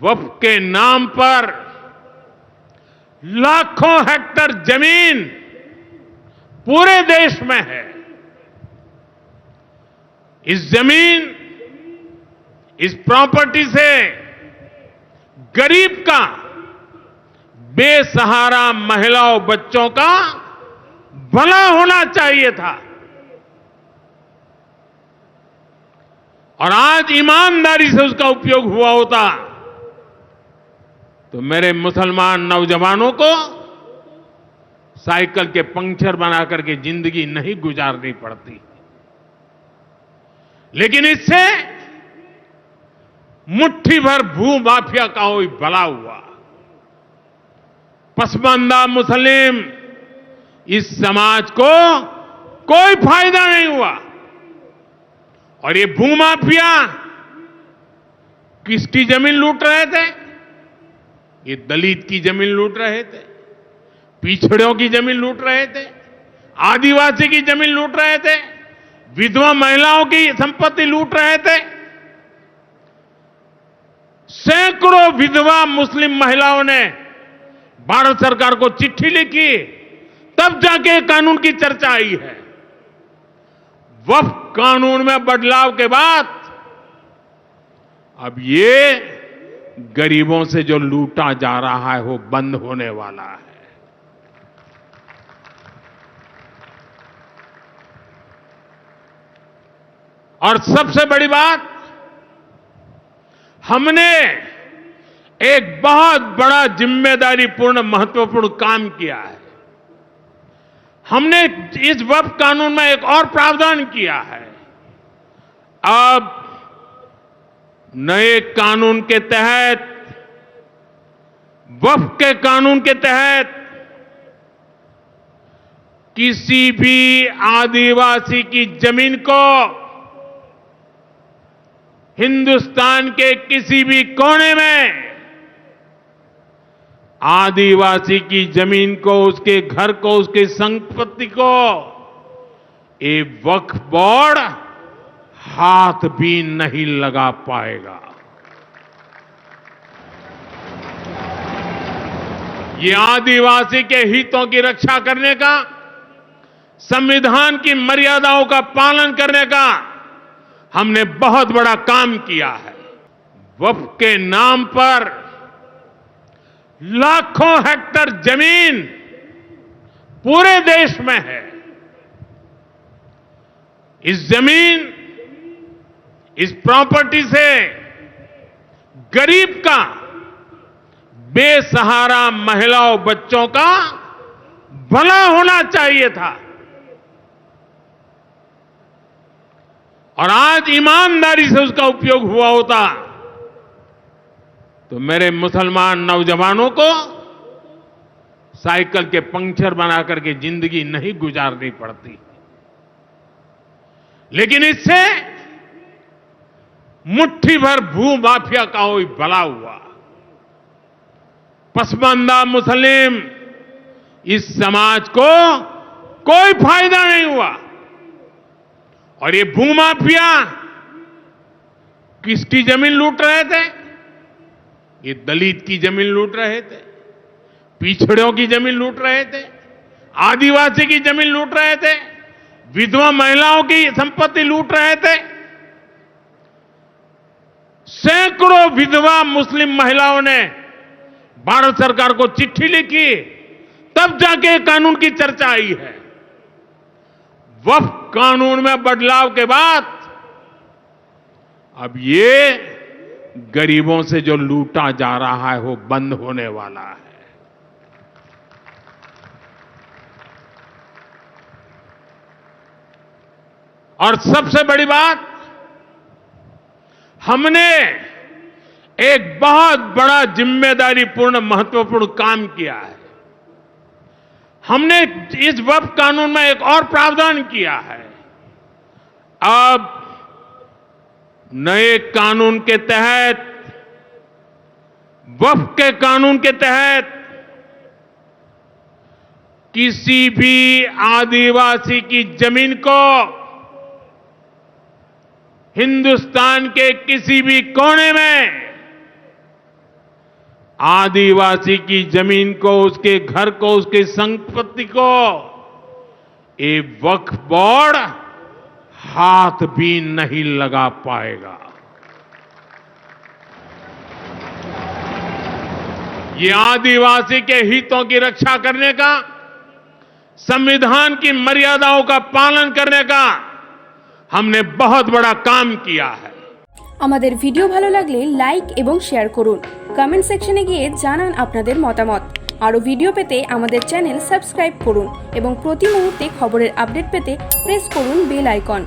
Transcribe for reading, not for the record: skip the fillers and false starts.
वक्फ के नाम पर लाखों हेक्टेयर जमीन पूरे देश में है। इस जमीन, इस प्रॉपर्टी से गरीब का, बेसहारा महिलाओं बच्चों का भला होना चाहिए था। और आज ईमानदारी से उसका उपयोग हुआ होता तो मेरे मुसलमान नौजवानों को साइकिल के पंक्चर बनाकर के जिंदगी नहीं गुजारनी पड़ती। लेकिन इससे मुट्ठी भर भू माफिया का कोई भला हुआ। पसमानदा मुस्लिम इस समाज को कोई फायदा नहीं हुआ। और ये भूमाफिया किसकी जमीन लूट रहे थे? ये दलित की जमीन लूट रहे थे, पिछड़ों की जमीन लूट रहे थे, आदिवासी की जमीन लूट रहे थे, विधवा महिलाओं की संपत्ति लूट रहे थे। सैकड़ों विधवा मुस्लिम महिलाओं ने भारत सरकार को चिट्ठी लिखी, तब जाके कानून की चर्चा आई है। वक्फ कानून में बदलाव के बाद अब ये गरीबों से जो लूटा जा रहा है वो बंद होने वाला है। और सबसे बड़ी बात, हमने एक बहुत बड़ा जिम्मेदारीपूर्ण महत्वपूर्ण काम किया है। हमने इस वक्फ कानून में एक और प्रावधान किया है। अब नए कानून के तहत, वक्फ के कानून के तहत किसी भी आदिवासी की जमीन को हिंदुस्तान के किसी भी कोने में आदिवासी की जमीन को, उसके घर को, उसकी संपत्ति को ये वक्फ बोर्ड हाथ भी नहीं लगा पाएगा। ये आदिवासी के हितों की रक्षा करने का, संविधान की मर्यादाओं का पालन करने का हमने बहुत बड़ा काम किया है। वक्फ के नाम पर लाखों हेक्टेयर जमीन पूरे देश में है। इस जमीन, इस प्रॉपर्टी से गरीब का, बेसहारा महिलाओं बच्चों का भला होना चाहिए था। और आज ईमानदारी से उसका उपयोग हुआ होता तो मेरे मुसलमान नौजवानों को साइकिल के पंक्चर बनाकर के जिंदगी नहीं गुजारनी पड़ती। लेकिन इससे मुट्ठी भर भू माफिया का कोई भला हुआ। पसमानदा मुस्लिम इस समाज को कोई फायदा नहीं हुआ। और ये भूमाफिया किसकी जमीन लूट रहे थे? ये दलित की जमीन लूट रहे थे, पिछड़ों की जमीन लूट रहे थे, आदिवासी की जमीन लूट रहे थे, विधवा महिलाओं की संपत्ति लूट रहे थे। सैकड़ों विधवा मुस्लिम महिलाओं ने भारत सरकार को चिट्ठी लिखी, तब जाके कानून की चर्चा आई है। वक्फ कानून में बदलाव के बाद अब ये गरीबों से जो लूटा जा रहा है वो बंद होने वाला है। और सबसे बड़ी बात, हमने एक बहुत बड़ा जिम्मेदारीपूर्ण महत्वपूर्ण काम किया है। हमने इस वक्फ कानून में एक और प्रावधान किया है। अब नए कानून के तहत, वक्फ के कानून के तहत किसी भी आदिवासी की जमीन को हिंदुस्तान के किसी भी कोने में आदिवासी की जमीन को, उसके घर को, उसकी संपत्ति को ये वक्फ बोर्ड हाथ भी नहीं लगा पाएगा। ये आदिवासी के हितों की रक्षा करने का, संविधान की मर्यादाओं का पालन करने का हमने बहुत बड़ा काम किया है। আমাদের ভিডিও ভালো লাগলে লাইক এবং শেয়ার করুন। কমেন্ট সেকশনে গিয়ে জানান আপনাদের মতামত। আরও ভিডিও পেতে আমাদের চ্যানেল সাবস্ক্রাইব করুন এবং প্রতি মুহূর্তে খবরের আপডেট পেতে প্রেস করুন বেল আইকন।